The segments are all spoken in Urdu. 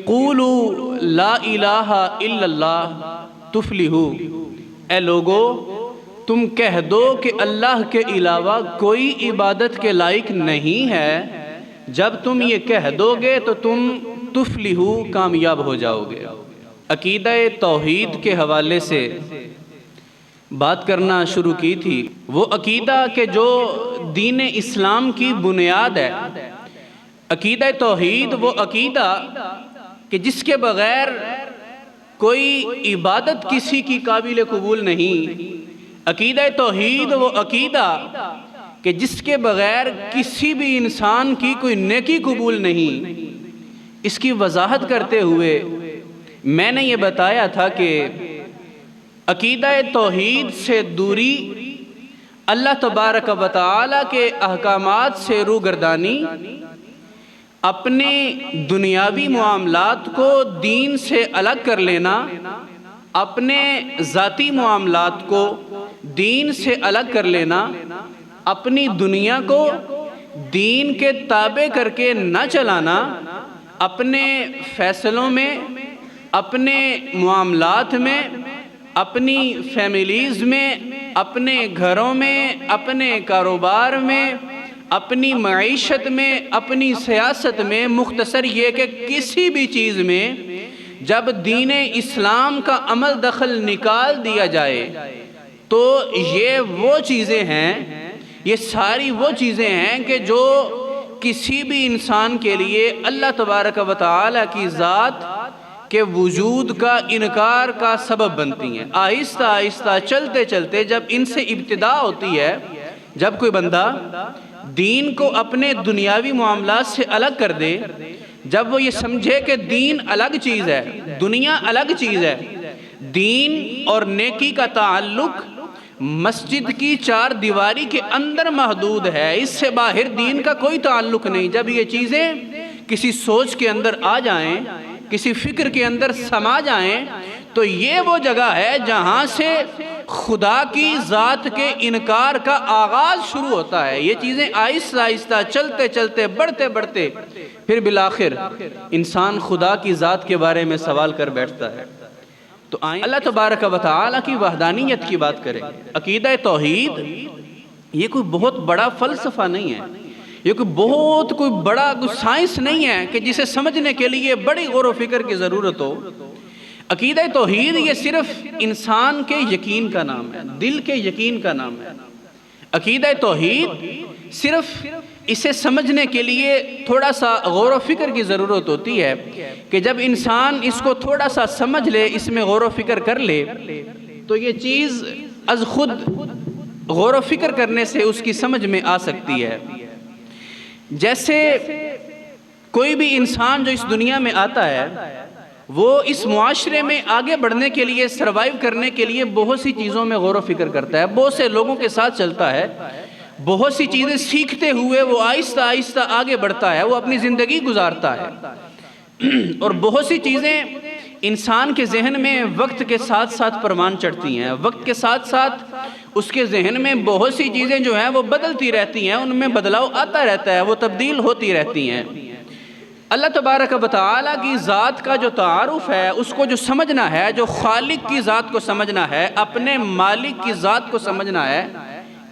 قولوا لا الہ الا اللہ تفلحو، اے لوگو تم کہہ دو کہ اللہ کے علاوہ کوئی عبادت کے لائق نہیں ہے۔ جب تم یہ کہہ دو گے تو تم تفلحو کامیاب ہو جاؤ گے۔ عقیدہ توحید کے حوالے سے بات کرنا شروع کی تھی۔ وہ عقیدہ کہ جو دین اسلام کی بنیاد ہے، عقیدہ توحید وہ عقیدہ کہ جس کے بغیر کوئی عبادت کسی کی قابل قبول نہیں۔ عقیدہ توحید وہ عقیدہ کہ جس کے بغیر کسی بھی انسان کی کوئی نیکی قبول نہیں۔ اس کی وضاحت کرتے ہوئے میں نے یہ بتایا تھا کہ عقیدہ توحید سے دوری، اللہ تبارک و تعالی کے احکامات سے روگردانی، اپنے دنیاوی معاملات کو دین سے الگ کر لینا، اپنے ذاتی معاملات کو دین سے الگ کر لینا، اپنی دنیا کو دین کے تابع کر کے نہ چلانا، اپنے فیصلوں میں، اپنے معاملات میں، اپنی فیملیز میں، اپنے گھروں میں، اپنے کاروبار میں، اپنی معیشت میں، اپنی سیاست میں، مختصر یہ کہ کسی بھی چیز میں جب دین اسلام کا عمل دخل نکال دیا جائے تو یہ وہ چیزیں ہیں، یہ ساری وہ چیزیں ہیں کہ جو کسی بھی انسان کے لیے اللہ تبارک و تعالی کی ذات کے وجود کا انکار کا سبب بنتی ہیں۔ آہستہ آہستہ چلتے چلتے جب ان سے ابتدا ہوتی ہے، جب کوئی بندہ دین کو اپنے دنیاوی معاملات سے الگ کر دے، جب وہ یہ سمجھے کہ دین الگ چیز ہے، دنیا الگ چیز ہے، دین اور نیکی کا تعلق مسجد کی چار دیواری کے اندر محدود ہے، اس سے باہر دین کا کوئی تعلق نہیں۔ جب یہ چیزیں کسی سوچ کے اندر آ جائیں، کسی فکر کے اندر سما جائیں، تو یہ وہ جگہ ہے جہاں سے خدا کی ذات کے انکار کا آغاز شروع ہوتا ہے۔ یہ چیزیں آہستہ آہستہ چلتے چلتے بڑھتے بڑھتے پھر بالآخر انسان خدا کی ذات کے بارے میں سوال کر بیٹھتا ہے۔ تو آئیں اللہ تبارک و تعالی کی وحدانیت کی بات کریں۔ عقیدہ توحید یہ کوئی بہت بڑا فلسفہ نہیں ہے، یہ کوئی بڑا سائنس نہیں ہے کہ جسے سمجھنے کے لیے بڑی غور و فکر کی ضرورت ہو۔ عقیدہ توحید یہ صرف انسان کے یقین کا نام ہے، دل کے یقین کا نام ہے۔ عقیدہ توحید صرف اسے سمجھنے کے لیے تھوڑا سا غور و فکر کی ضرورت ہوتی ہے کہ جب انسان اس کو تھوڑا سا سمجھ لے، اس میں غور و فکر کر لے، تو یہ چیز از خود غور و فکر کرنے سے اس کی سمجھ میں آ سکتی ہے۔ جیسے کوئی بھی انسان جو اس دنیا میں آتا ہے، وہ اس معاشرے میں آگے بڑھنے کے لیے، سروائیو کرنے کے لیے بہت سی چیزوں میں غور و فکر کرتا ہے، بہت سے لوگوں کے ساتھ چلتا ہے، بہت سی چیزیں سیکھتے ہوئے وہ آہستہ آہستہ آگے بڑھتا ہے، وہ اپنی زندگی گزارتا ہے، اور بہت سی چیزیں انسان کے ذہن میں وقت کے ساتھ ساتھ پروان چڑھتی ہیں، وقت کے ساتھ ساتھ اس کے ذہن میں بہت سی چیزیں جو ہیں وہ بدلتی رہتی ہیں، ان میں بدلاؤ آتا رہتا ہے، وہ تبدیل ہوتی رہتی ہیں۔ اللہ تبارک و تعالی کی ذات کا جو تعارف ہے، اس کو جو سمجھنا ہے، جو خالق کی ذات کو سمجھنا ہے، اپنے مالک کی ذات کو سمجھنا ہے،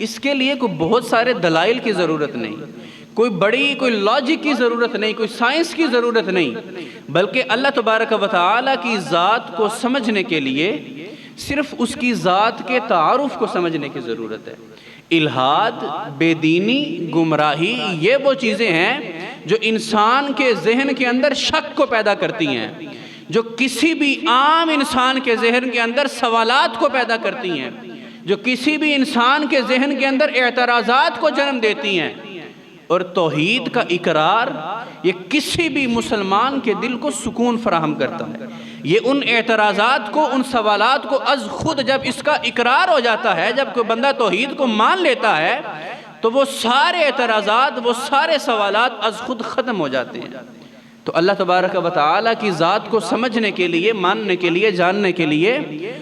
اس کے لیے کوئی بہت سارے دلائل کی ضرورت نہیں، کوئی لاجک کی ضرورت نہیں، کوئی سائنس کی ضرورت نہیں، بلکہ اللہ تبارک و تعالی کی ذات کو سمجھنے کے لیے صرف اس کی ذات کے تعارف کو سمجھنے کی ضرورت ہے۔ الہاد، بے دینی، گمراہی یہ وہ چیزیں ہیں جو انسان کے ذہن کے اندر شک کو پیدا کرتی ہیں، جو کسی بھی عام انسان کے ذہن کے اندر سوالات کو پیدا کرتی ہیں، جو کسی بھی انسان کے ذہن کے اندر اعتراضات کو جنم دیتی ہیں۔ اور توحید کا اقرار یہ کسی بھی مسلمان کے دل کو سکون فراہم کرتا ہے۔ یہ ان اعتراضات کو، ان سوالات کو از خود جب اس کا اقرار ہو جاتا ہے، جب کوئی بندہ توحید کو مان لیتا ہے، تو وہ سارے اعتراضات، وہ سارے سوالات از خود ختم ہو جاتے ہیں۔ تو اللہ تبارک و تعالی کی ذات کو سمجھنے کے لیے، ماننے کے لیے، جاننے کے لیے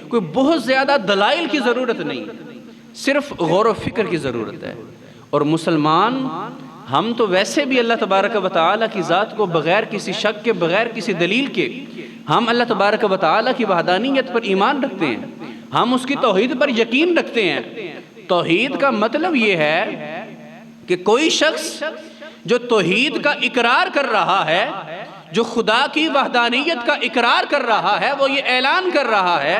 کوئی بہت زیادہ دلائل کی ضرورت نہیں، صرف غور و فکر کی ضرورت ہے۔ اور مسلمان ہم تو ویسے بھی اللہ تبارک و تعالیٰ کی ذات کو بغیر کسی شک کے، بغیر کسی دلیل کے، ہم اللہ تبارک و تعالیٰ کی وحدانیت پر ایمان رکھتے ہیں، ہم اس کی توحید پر یقین رکھتے ہیں۔ توحید کا مطلب یہ ہے کہ کوئی شخص جو توحید کا اقرار کر رہا ہے، جو خدا کی وحدانیت کا اقرار کر رہا ہے، وہ یہ اعلان کر رہا ہے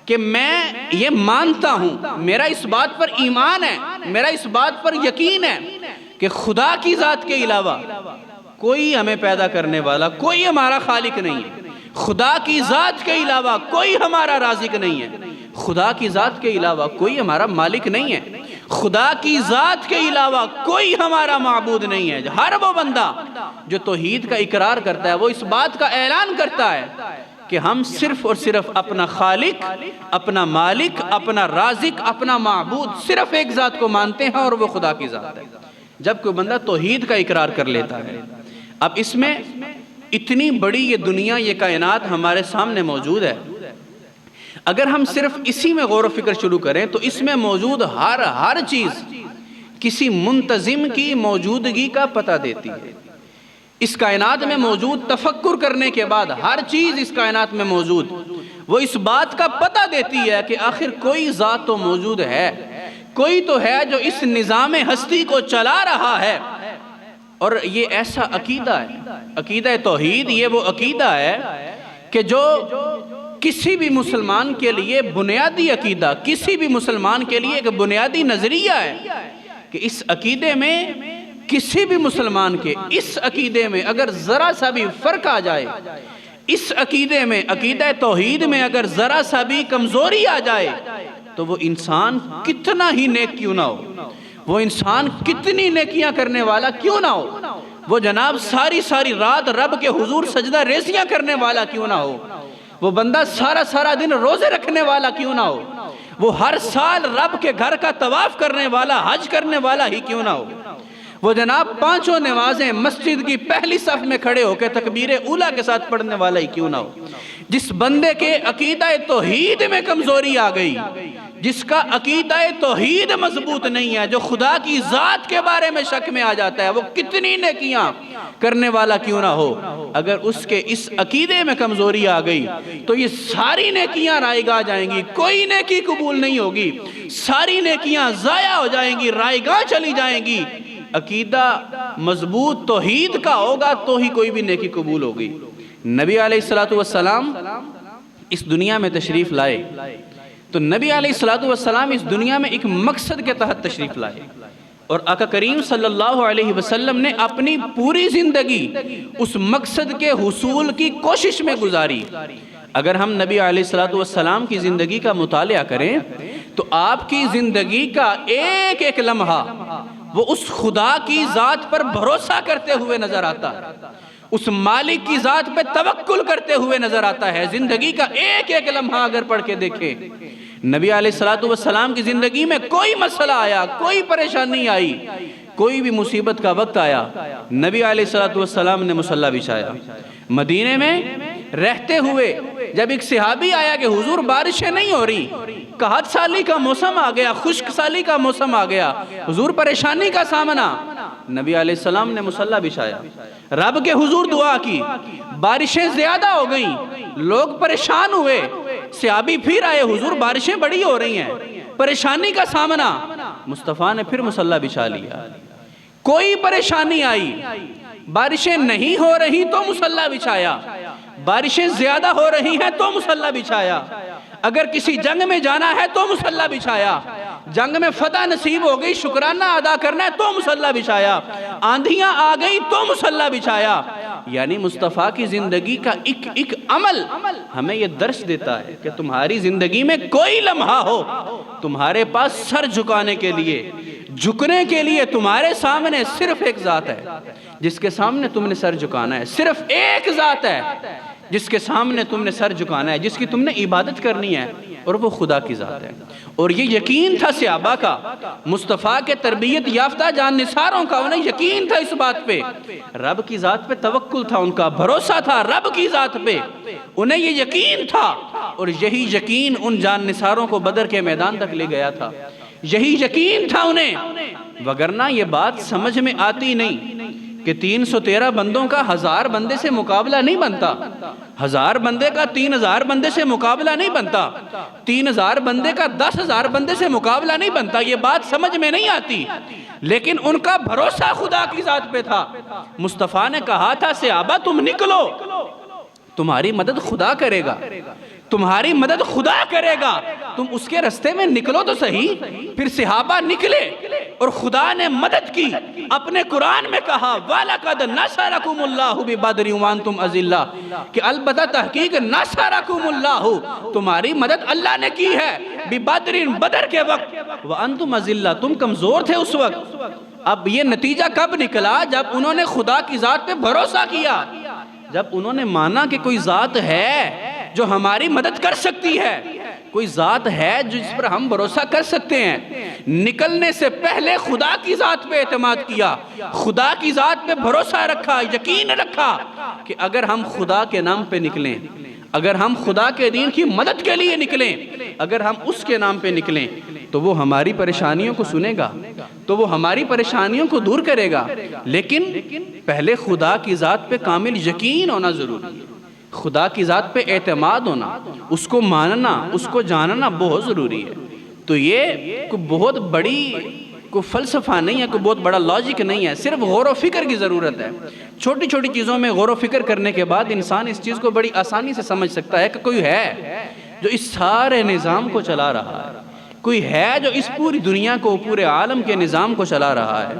کہ میں یہ مانتا ہوں، میرا اس بات پر ایمان ہے، میرا اس بات پر یقین ہے کہ خدا کی ذات کے علاوہ کوئی ہمیں پیدا کرنے والا، کوئی ہمارا خالق نہیں ہے، خدا کی ذات کے علاوہ کوئی ہمارا رازق نہیں ہے، خدا کی ذات کے علاوہ کوئی ہمارا مالک نہیں ہے، خدا کی ذات کے علاوہ کوئی ہمارا معبود نہیں ہے۔ ہر وہ بندہ جو توحید کا اقرار کرتا ہے، وہ اس بات کا اعلان کرتا ہے کہ ہم صرف اور صرف اپنا خالق، اپنا مالک، اپنا رازق، اپنا معبود، صرف ایک ذات کو مانتے ہیں، اور وہ خدا کی ذات ہے۔ جب کوئی بندہ توحید کا اقرار کر لیتا ہے، اب اس میں اتنی بڑی یہ دنیا، یہ کائنات ہمارے سامنے موجود ہے، اگر ہم صرف اسی میں غور و فکر شروع کریں تو اس میں موجود ہر چیز کسی منتظم کی موجودگی کا پتہ دیتی ہے۔ اس کائنات میں موجود تفکر کرنے کے بعد ہر چیز اس کائنات میں موجود، وہ اس بات کا پتہ دیتی ہے کہ آخر کوئی ذات تو موجود ہے، کوئی تو ہے جو اس نظام ہستی کو چلا رہا ہے۔ اور یہ ایسا عقیدہ ہے، عقیدہ توحید، یہ وہ عقیدہ ہے کہ جو کسی بھی مسلمان کے لیے بنیادی عقیدہ، کسی بھی مسلمان کے لیے ایک بنیادی نظریہ ہے کہ اس عقیدے میں، کسی بھی مسلمان کے اس عقیدے میں اگر ذرا سا بھی فرق آ جائے، اس عقیدے میں، عقیدہ توحید میں اگر ذرا سا بھی کمزوری آ جائے، تو وہ انسان کتنا ہی نیک کیوں نہ ہو، وہ انسان کتنی نیکیاں کرنے والا کیوں نہ ہو، وہ جناب ساری رات رب کے حضور سجدہ ریزیاں کرنے والا کیوں نہ ہو، وہ بندہ سارا دن روزے رکھنے والا کیوں نہ ہو، وہ ہر سال رب کے گھر کا طواف کرنے والا، حج کرنے والا ہی کیوں نہ ہو، وہ جناب 5 نمازیں مسجد کی پہلی صف میں کھڑے ہو کے تکبیر اولیٰ کے ساتھ پڑھنے والا ہی کیوں نہ ہو۔ جس بندے کے عقیدہ توحید میں کمزوری آ گئی، جس کا عقیدہ توحید مضبوط نہیں ہے، جو خدا کی ذات کے بارے میں شک میں آ جاتا ہے، وہ کتنی نیکیاں کرنے والا کیوں نہ ہو، اگر اس کے اس عقیدے میں کمزوری آ گئی تو یہ ساری نیکیاں رائیگاں جائیں گی، کوئی نیکی قبول نہیں ہوگی، ساری نیکیاں ضائع ہو جائیں گی، رائیگاں چلی جائیں گی۔ عقیدہ مضبوط توحید کا ہوگا تو ہی کوئی بھی نیکی قبول ہوگی۔ نبی علیہ السلام اس دنیا میں تشریف لائے تو نبی علیہ السلام اس دنیا میں ایک مقصد کے تحت تشریف لائے، اور آقا کریم صلی اللہ علیہ وسلم نے اپنی پوری زندگی اس مقصد کے حصول کی کوشش میں گزاری۔ اگر ہم نبی علیہ السلام کی زندگی کا مطالعہ کریں تو آپ کی زندگی کا ایک ایک لمحہ وہ اس خدا کی ذات پر بھروسہ کرتے ہوئے نظر آتا ہے، اس مالک کی ذات پہ توکل کرتے ہوئے نظر آتا ہے۔ زندگی کا ایک ایک لمحہ اگر پڑھ کے دیکھیں، نبی علیہ السلام کی زندگی میں کوئی مسئلہ آیا، کوئی پریشانی آئی، کوئی بھی مصیبت کا وقت آیا، نبی علیہ السلام نے مصلی بچھایا۔ مدینے میں رہتے ہوئے جب ایک صحابی آیا کہ حضور بارشیں نہیں ہو رہی، قحط سالی کا موسم آ گیا، خشک سالی کا موسم آ گیا، حضور پریشانی کا سامنا، نبی علیہ السلام نے مصلی بچھایا، رب کے حضور دعا کی، بارشیں زیادہ ہو گئیں، لوگ پریشان ہوئے، صحابی پھر آئے، حضور بارشیں بڑی ہو رہی ہیں، پریشانی کا سامنا، مصطفیٰ نے پھر مصلی بچھا لیا۔ کوئی پریشانی آئی، بارشیں نہیں ہو رہی تو مصلی بچھایا، بارشیں زیادہ ہو رہی ہیں تو مصلی بچھایا، اگر کسی جنگ میں جانا ہے تو مصلی بچھایا، جنگ میں فتح نصیب ہو گئی، شکرانہ ادا کرنا ہے تو مصلی بچھایا، آندھیاں آ گئی تو مصلی بچھایا۔ یعنی مصطفیٰ کی زندگی کا ایک ایک عمل ہمیں یہ درس دیتا ہے کہ تمہاری زندگی میں کوئی لمحہ ہو، تمہارے پاس سر جھکانے کے لیے، جھکنے کے لیے تمہارے سامنے صرف ایک ذات ہے جس کے سامنے تم نے سر جھکانا ہے، صرف ایک ذات ہے جس کے سامنے تم نے سر جھکانا ہے، جس کی تم نے عبادت کرنی ہے، اور وہ خدا کی ذات ہے۔ اور یہ یقین تھا صحابہ کا، مصطفیٰ کے تربیت یافتہ جان نثاروں کا، انہیں یقین تھا اس بات پہ، رب کی ذات پہ توکل تھا، ان کا بھروسہ تھا رب کی ذات پہ، انہیں یہ یقین تھا، اور یہی یقین ان جان نثاروں کو بدر کے میدان تک لے گیا تھا، یہی یقین تھا انہیں وگرنہ یہ بات سمجھ میں آتی نہیں کہ 313 بندوں کا 1000 بندے سے مقابلہ نہیں بنتا، 1000 بندے کا 3000 بندے سے مقابلہ نہیں بنتا، 3000 بندے کا 10,000 بندے سے مقابلہ نہیں بنتا، یہ بات سمجھ میں نہیں آتی۔ لیکن ان کا بھروسہ خدا کی ذات پہ تھا۔ مصطفیٰ نے کہا تھا صحابہ تم نکلو، تمہاری مدد خدا کرے گا، تمہاری مدد خدا کرے گا، تم اس کے رستے میں نکلو تو صحیح۔ پھر صحابہ نکلے اور خدا نے مدد کی۔ اپنے قرآن میں کہا وَلَقَدْ نَصَرَكُمُ اللَّهُ بِبَدْرٍ وَأَنْتُمْ أَذِلَّةٌ کہ البتہ تحقیق نَصَرَكُمُ اللَّهُ تمہاری مدد اللہ نے کی ہے، بِبَدْرٍ بدر کے وقت، وَأَنْتُمْ أَذِلَّةٌ تم کمزور تھے اس وقت۔ اب یہ نتیجہ کب نکلا؟ جب انہوں نے خدا کی ذات پہ بھروسہ کیا، جب انہوں نے مانا کہ کوئی ذات ہے جو ہماری مدد کر سکتی ہے، کوئی ذات ہے جس پر ہم بھروسہ کر سکتے ہیں۔ نکلنے سے پہلے خدا کی ذات پہ اعتماد کیا، خدا کی ذات پہ بھروسہ رکھا، یقین رکھا کہ اگر ہم خدا کے نام پہ نکلیں، اگر ہم خدا کے دین کی مدد کے لیے نکلیں، اگر ہم اس کے نام پہ نکلیں تو وہ ہماری پریشانیوں کو سنے گا، تو وہ ہماری پریشانیوں کو دور کرے گا۔ لیکن پہلے خدا کی ذات پہ کامل یقین ہونا ضروری ہے، خدا کی ذات پہ اعتماد ہونا، اس کو ماننا، اس کو جاننا بہت ضروری ہے۔ تو یہ کوئی بہت بڑی کوئی فلسفہ نہیں ہے، کوئی بہت بڑا لاجک نہیں ہے، صرف غور و فکر کی ضرورت ہے۔ چھوٹی چھوٹی چیزوں میں غور و فکر کرنے کے بعد انسان اس چیز کو بڑی آسانی سے سمجھ سکتا ہے کہ کوئی ہے جو اس سارے نظام کو چلا رہا ہے، کوئی ہے جو اس پوری دنیا کو، پورے عالم کے نظام کو چلا رہا ہے۔